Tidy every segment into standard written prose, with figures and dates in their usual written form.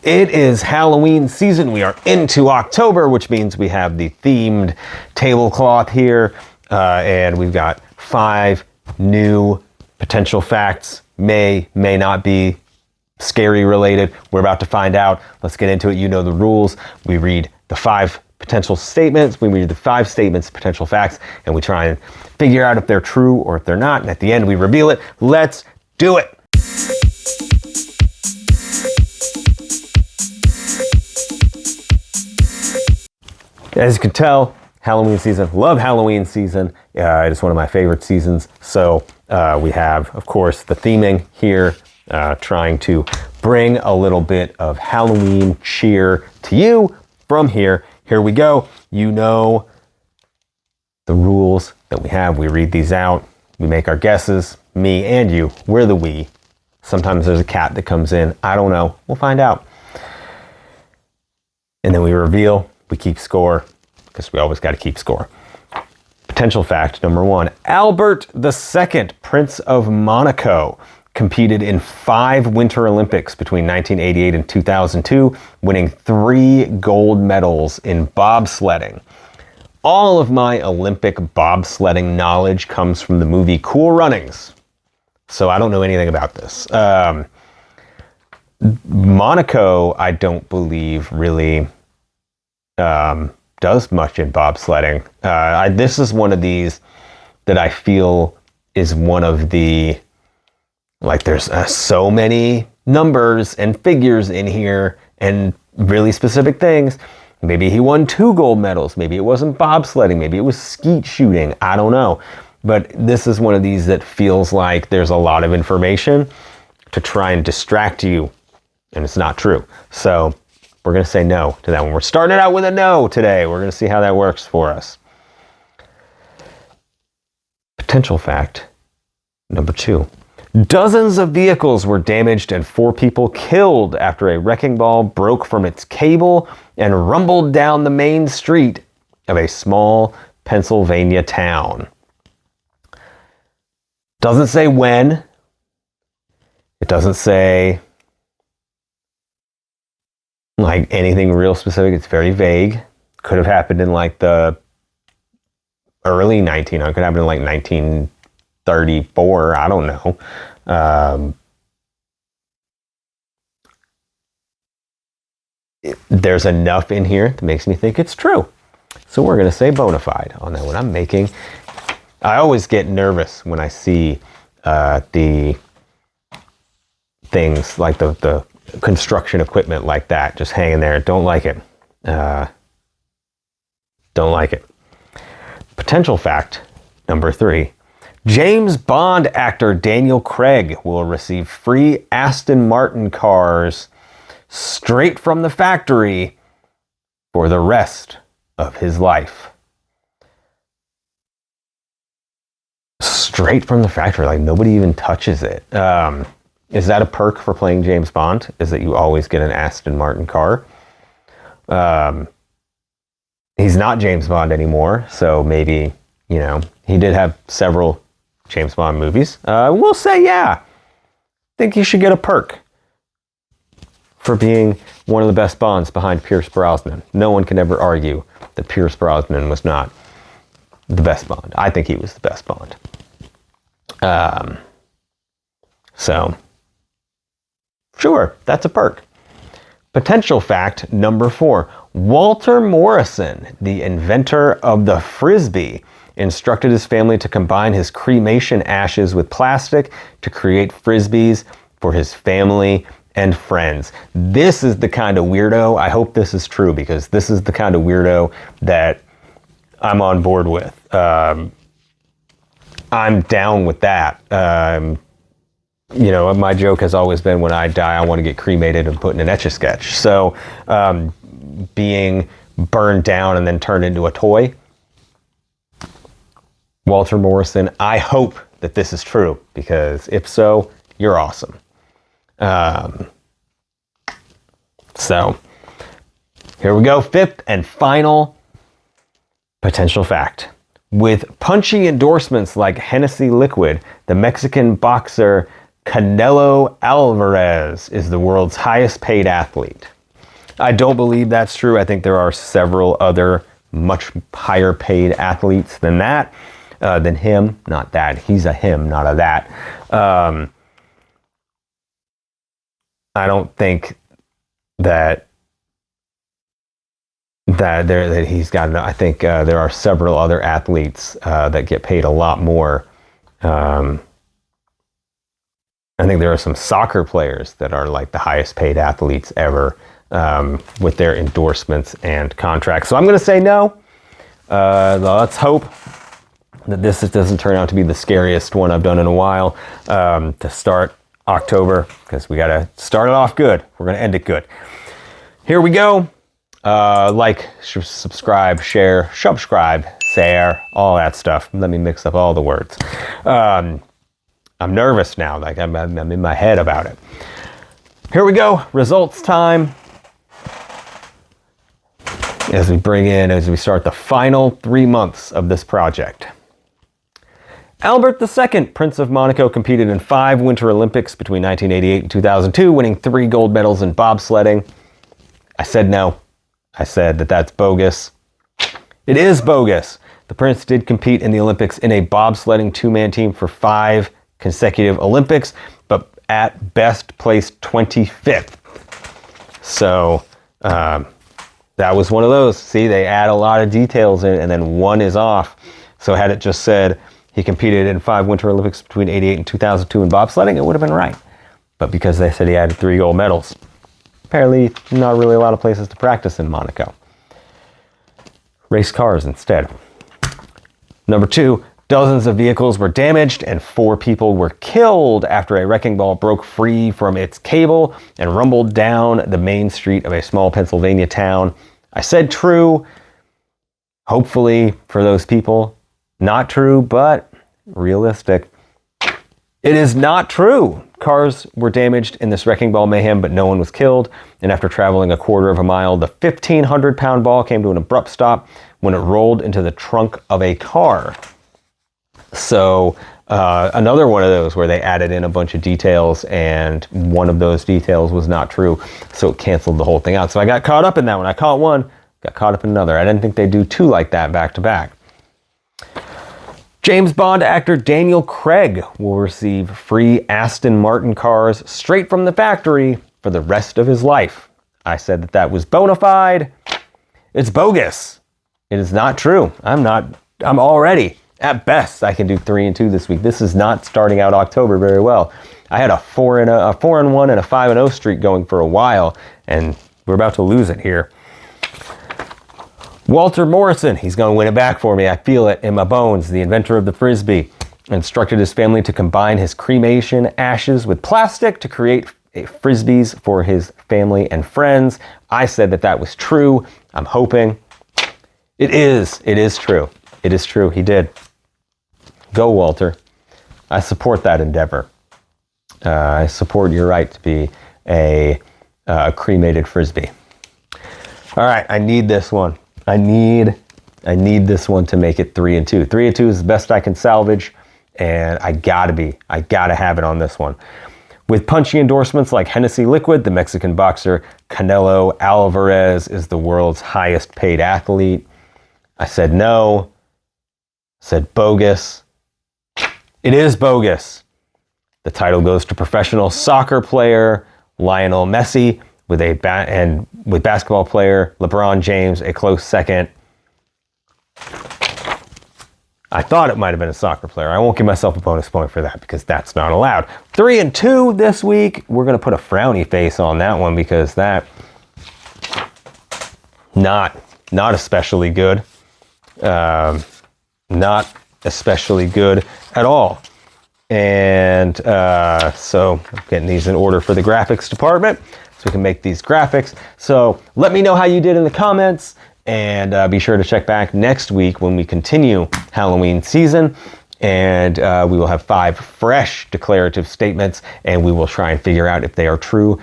It is Halloween season. We are into October, which means we have the themed tablecloth here. And we've got 5 new potential facts. May not be scary related. We're about to find out. Let's get into it. You know the rules. We read the 5 potential statements. We read the 5 statements, potential facts, and we try and figure out if they're true or if they're not. And at the end, we reveal it. Let's do it. As you can tell, Halloween season, love Halloween season. It is one of my favorite seasons. So we have, of course, the theming here, trying to bring a little bit of Halloween cheer to you from here. Here we go. You know the rules that we have. We read these out. We make our guesses. Me and you, we're the we. Sometimes there's a cat that comes in. I don't know. We'll find out. And then we reveal. We keep score, because we always got to keep score. Potential fact number 1. Albert II, Prince of Monaco, competed in 5 Winter Olympics between 1988 and 2002, winning 3 gold medals in bobsledding. All of my Olympic bobsledding knowledge comes from the movie Cool Runnings, so I don't know anything about this. Monaco, I don't believe, really does much in bobsledding. This is one of these that I feel is one of the, like, there's so many numbers and figures in here and really specific things. Maybe he won 2 gold medals. Maybe it wasn't bobsledding. Maybe it was skeet shooting. I don't know. But this is one of these that feels like there's a lot of information to try and distract you, and it's not true. So we're going to say no to that one. We're starting it out with a no today. We're going to see how that works for us. Potential fact number 2. Dozens of vehicles were damaged and 4 people killed after a wrecking ball broke from its cable and rumbled down the main street of a small Pennsylvania town. Doesn't say when. It doesn't say like anything real specific. It's very vague. Could have happened in like the early 1900s. Could happen in like 1934. I don't know. There's enough in here that makes me think it's true. So we're going to say bona fide on that one. I always get nervous when I see the things like the construction equipment like that just hanging there. Don't like it. Don't like it. Potential fact number 3. James Bond actor Daniel Craig will receive free Aston Martin cars straight from the factory for the rest of his life. Straight from the factory, like nobody even touches it. Is that a perk for playing James Bond? Is that you always get an Aston Martin car? He's not James Bond anymore, so maybe, you know, he did have several James Bond movies. We'll say, yeah, I think you should get a perk for being one of the best Bonds behind Pierce Brosnan. No one can ever argue that Pierce Brosnan was not the best Bond. I think he was the best Bond. So, sure, that's a perk. Potential fact number 4. Walter Morrison, the inventor of the Frisbee, instructed his family to combine his cremation ashes with plastic to create Frisbees for his family and friends. This is the kind of weirdo, I hope this is true, because this is the kind of weirdo that I'm on board with. I'm down with that. You know, my joke has always been, when I die, I want to get cremated and put in an Etch-a-Sketch. So being burned down and then turned into a toy. Walter Morrison, I hope that this is true, because if so, you're awesome. So here we go. 5th and final potential fact. With punchy endorsements like Hennessy Liquid, the Mexican boxer Canelo Alvarez is the world's highest paid athlete. I don't believe that's true. I think there are several other much higher paid athletes than that, than him. Not that. He's a him, not a that. I don't think that he's got. I think there are several other athletes that get paid a lot more. I think there are some soccer players that are like the highest paid athletes ever with their endorsements and contracts. So I'm going to say no. Let's hope that this doesn't turn out to be the scariest one I've done in a while to start October, because we got to start it off good. We're going to end it good. Here we go. Like, subscribe, share, subscribe, share, all that stuff. Let me mix up all the words. I'm nervous now. Like I'm in my head about it. Here we go. Results time. As we start the final 3 months of this project. Albert II, Prince of Monaco, competed in 5 Winter Olympics between 1988 and 2002, winning 3 gold medals in bobsledding. I said no. I said that that's bogus. It is bogus. The Prince did compete in the Olympics in a bobsledding 2-man team for 5 consecutive Olympics, but at best placed 25th. So that was one of those. See, they add a lot of details in, and then one is off. So had it just said he competed in 5 Winter Olympics between 88 and 2002 in bobsledding, it would have been right. But because they said he had 3 gold medals, apparently not really a lot of places to practice in Monaco. Race cars instead. Number 2, dozens of vehicles were damaged and 4 people were killed after a wrecking ball broke free from its cable and rumbled down the main street of a small Pennsylvania town. I said true, hopefully for those people. Not true, but realistic. It is not true. Cars were damaged in this wrecking ball mayhem, but no one was killed. And after traveling a quarter of a mile, the 1,500-pound ball came to an abrupt stop when it rolled into the trunk of a car. So another one of those where they added in a bunch of details, and one of those details was not true, so it canceled the whole thing out. So I got caught up in that one. I caught one, got caught up in another. I didn't think they'd do 2 like that back to back. James Bond actor Daniel Craig will receive free Aston Martin cars straight from the factory for the rest of his life. I said that was bona fide. It's bogus. It is not true. I'm already, at best, I can do 3 and 2 this week. This is not starting out October very well. I had a 4 and 1 and a 5 and 0 streak going for a while, and we're about to lose it here. Walter Morrison, he's going to win it back for me. I feel it in my bones. The inventor of the Frisbee instructed his family to combine his cremation ashes with plastic to create Frisbees for his family and friends. I said that was true. I'm hoping. It is true. It is true. He did. Go, Walter. I support that endeavor. I support your right to be a cremated Frisbee. All right, I need this one. I need this one to make it 3 and 2. 3 and 2 is the best I can salvage, and I gotta have it on this one. With punchy endorsements like Hennessy Liquid, the Mexican boxer Canelo Alvarez is the world's highest paid athlete. I said no. I said bogus. It is bogus. The title goes to professional soccer player Lionel Messi, with basketball player LeBron James a close second. I thought it might have been a soccer player. I won't give myself a bonus point for that because that's not allowed. 3 and 2 this week. We're going to put a frowny face on that one because that not especially good. Not especially good at all. And so I'm getting these in order for the graphics department so we can make these graphics. So let me know how you did in the comments, and be sure to check back next week when we continue Halloween season, and we will have 5 fresh declarative statements, and we will try and figure out if they are true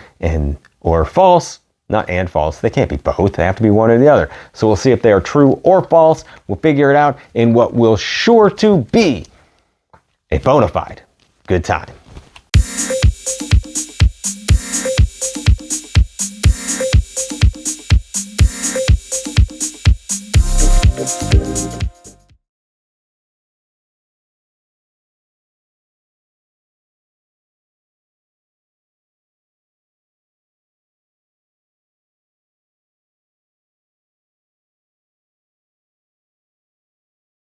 or false. Not and false. They can't be both. They have to be one or the other. So we'll see if they are true or false. We'll figure it out in what will sure to be a bona fide good time.